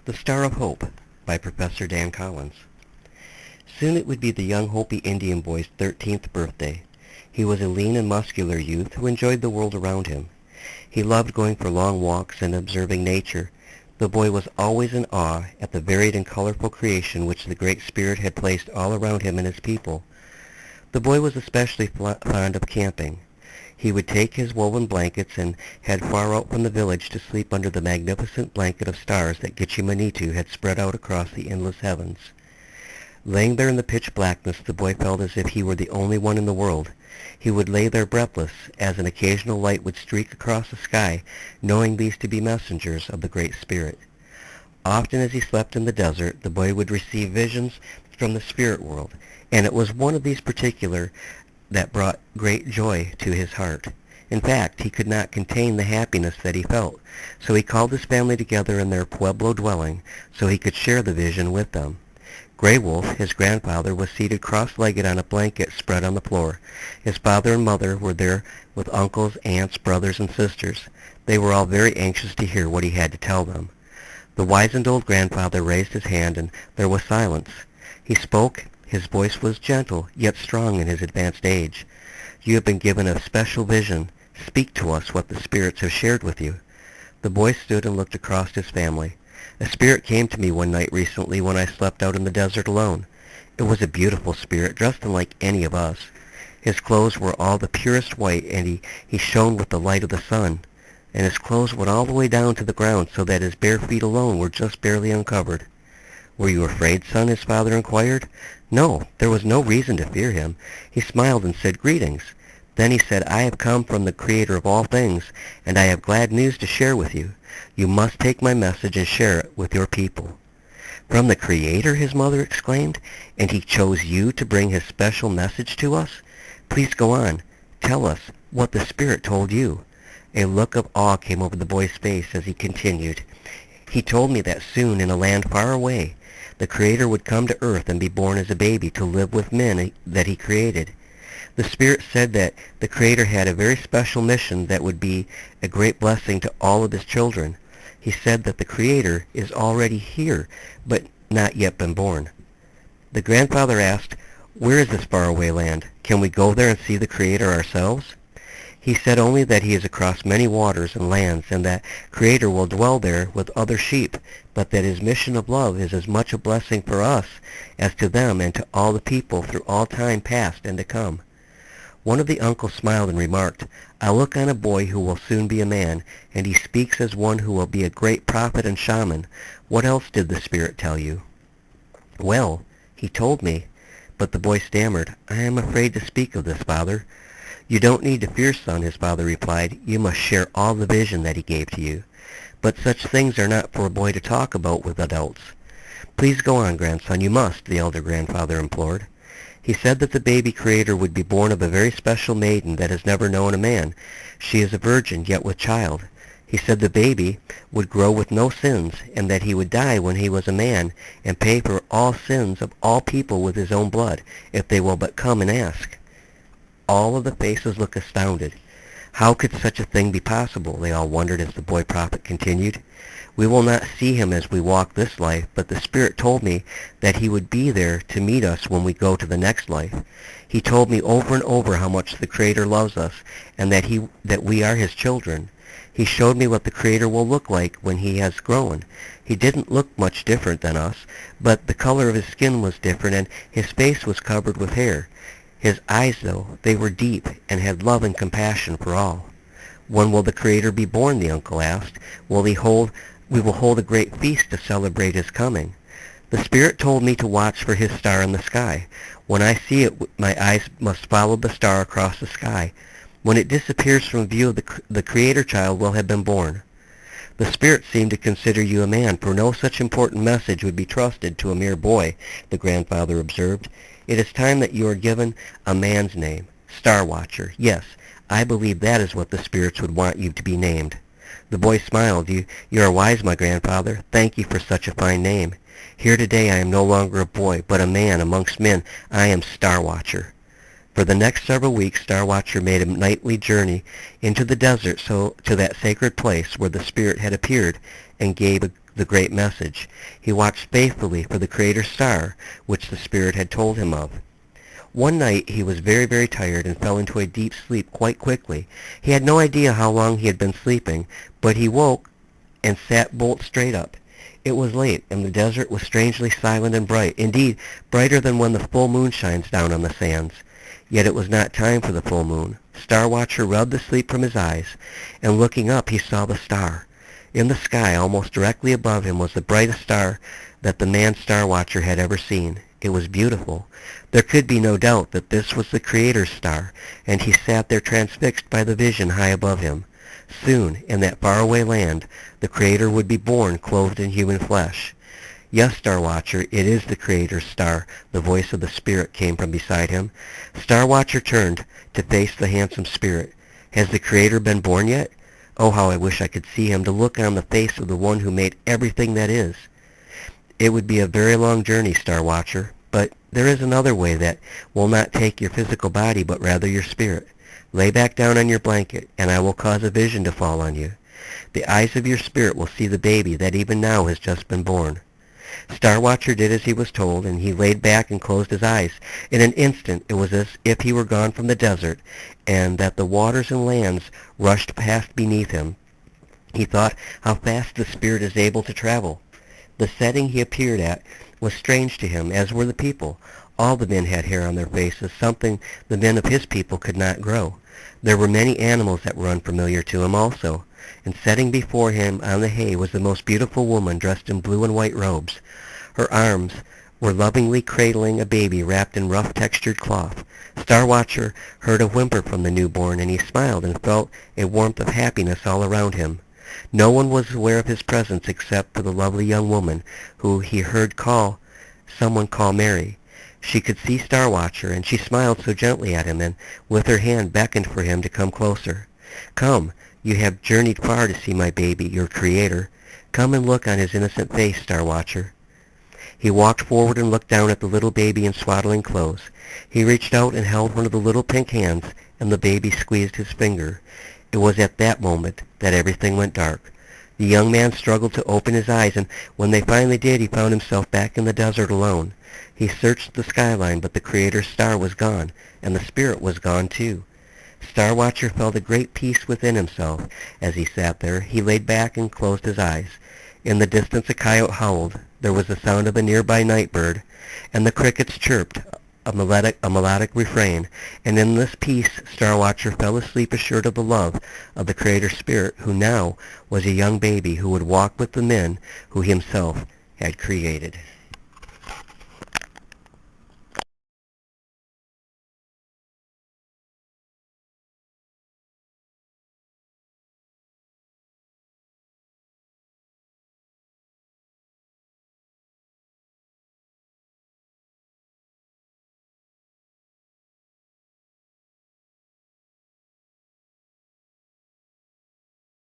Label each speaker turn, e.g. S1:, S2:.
S1: The Star of Hope by Professor Dan Collins. Soon it would be the young Hopi Indian boy's 13th birthday. He was a lean and muscular youth who enjoyed the world around him. He loved going for long walks and observing nature. The boy was always in awe at the varied and colorful creation which the Great Spirit had placed all around him and his people. The boy was especially fond of camping. He would take his woven blankets and head far out from the village to sleep under the magnificent blanket of stars that Gitche had spread out across the endless heavens. Laying there in the pitch blackness, the boy felt as if he were the only one in the world. He would lay there breathless, as an occasional light would streak across the sky, knowing these to be messengers of the Great Spirit. Often as he slept in the desert, the boy would receive visions from the spirit world, and it was one of these particular that brought great joy to his heart. In fact, he could not contain the happiness that he felt, so he called his family together in their pueblo dwelling so he could share the vision with them. Gray Wolf, his grandfather, was seated cross-legged on a blanket spread on the floor. His father and mother were there with uncles, aunts, brothers, and sisters. They were all very anxious to hear what he had to tell them. The wizened old grandfather raised his hand, and there was silence. He spoke. His voice was gentle, yet strong in his advanced age. "You have been given a special vision. Speak to us what the spirits have shared with you." The boy stood and looked across his family. "A spirit came to me one night recently when I slept out in the desert alone. It was a beautiful spirit, dressed unlike any of us. His clothes were all the purest white, and he shone with the light of the sun. And his clothes went all the way down to the ground, so that his bare feet alone were just barely uncovered." "Were you afraid, son?" his father inquired. "No, there was no reason to fear him. He smiled and said, 'Greetings.' Then he said, 'I have come from the Creator of all things, and I have glad news to share with you. You must take my message and share it with your people.'" "From the Creator?" his mother exclaimed. "And he chose you to bring his special message to us? Please go on. Tell us what the Spirit told you." A look of awe came over the boy's face as he continued. "He told me that soon, in a land far away, the Creator would come to earth and be born as a baby to live with men that he created. The Spirit said that the Creator had a very special mission that would be a great blessing to all of his children. He said that the Creator is already here, but not yet been born." The grandfather asked, "Where is this faraway land? Can we go there and see the Creator ourselves?" "He said only that he is across many waters and lands, and that Creator will dwell there with other sheep, but that his mission of love is as much a blessing for us as to them and to all the people through all time past and to come." One of the uncles smiled and remarked, "I look on a boy who will soon be a man, and he speaks as one who will be a great prophet and shaman. What else did the Spirit tell you?" "Well, he told me," but the boy stammered, "I am afraid to speak of this, Father." "You don't need to fear, son," his father replied. "You must share all the vision that he gave to you. But such things are not for a boy to talk about with adults." "Please go on, grandson, you must," the elder grandfather implored. "He said that the baby Creator would be born of a very special maiden that has never known a man. She is a virgin, yet with child. He said the baby would grow with no sins, and that he would die when he was a man, and pay for all sins of all people with his own blood, if they will but come and ask." All of the faces looked astounded. How could such a thing be possible, they all wondered as the boy prophet continued. "We will not see him as we walk this life, but the Spirit told me that he would be there to meet us when we go to the next life. He told me over and over how much the Creator loves us, and that we are his children. He showed me what the Creator will look like when he has grown. He didn't look much different than us, but the color of his skin was different, and his face was covered with hair. His eyes, though, they were deep and had love and compassion for all." "When will the Creator be born?" the uncle asked. We will hold a great feast to celebrate his coming." "The Spirit told me to watch for his star in the sky. When I see it, my eyes must follow the star across the sky. When it disappears from view, the Creator child will have been born." "The Spirit seemed to consider you a man, for no such important message would be trusted to a mere boy," the grandfather observed. "It is time that you are given a man's name. Star Watcher. Yes, I believe that is what the spirits would want you to be named." The boy smiled. You are wise, my grandfather. Thank you for such a fine name. Here today I am no longer a boy, but a man amongst men. I am Star Watcher." For the next several weeks, Star Watcher made a nightly journey into the desert to that sacred place where the Spirit had appeared, and gave the great message. He watched faithfully for the Creator star, which the Spirit had told him of. One night he was very, very tired and fell into a deep sleep quite quickly. He had no idea how long he had been sleeping, but he woke and sat bolt straight up. It was late, and the desert was strangely silent and bright, indeed, brighter than when the full moon shines down on the sands. Yet it was not time for the full moon. Star Watcher rubbed the sleep from his eyes, and looking up he saw the star. In the sky, almost directly above him, was the brightest star that the man Star Watcher had ever seen. It was beautiful. There could be no doubt that this was the Creator's star, and he sat there transfixed by the vision high above him. Soon, in that faraway land, the Creator would be born clothed in human flesh. Yes, Star Watcher, it is the Creator's star. The voice of the Spirit came from beside him. Star Watcher turned to face the handsome Spirit. Has the Creator been born yet? Oh, how I wish I could see him, to look on the face of the one who made everything that is. It would be a very long journey, Star Watcher, but there is another way that will not take your physical body, but rather your spirit. Lay back down on your blanket, and I will cause a vision to fall on you. The eyes of your spirit will see the baby that even now has just been born. Star Watcher did as he was told, and he laid back and closed his eyes. In an instant it was as if he were gone from the desert, and that the waters and lands rushed past beneath him. He thought how fast the spirit is able to travel. The setting he appeared at was strange to him, as were the people. All the men had hair on their faces, something the men of his people could not grow. There were many animals that were unfamiliar to him also, and setting before him on the hay was the most beautiful woman dressed in blue and white robes. Her arms were lovingly cradling a baby wrapped in rough textured cloth. Star Watcher heard a whimper from the newborn, and he smiled and felt a warmth of happiness all around him. No one was aware of his presence except for the lovely young woman who he heard someone call Mary. She could see Star Watcher, and she smiled so gently at him, and with her hand beckoned for him to come closer. Come, you have journeyed far to see my baby, your Creator. Come and look on his innocent face, Star Watcher. He walked forward and looked down at the little baby in swaddling clothes. He reached out and held one of the little pink hands, and the baby squeezed his finger. It was at that moment that everything went dark. The young man struggled to open his eyes, and when they finally did, he found himself back in the desert alone. He searched the skyline, but the Creator's star was gone, and the Spirit was gone too. Star Watcher felt a great peace within himself. As he sat there, he laid back and closed his eyes. In the distance a coyote howled. There was the sound of a nearby night bird, and the crickets chirped, a melodic refrain, and in this peace Star Watcher fell asleep assured of the love of the Creator Spirit, who now was a young baby who would walk with the men who himself had created.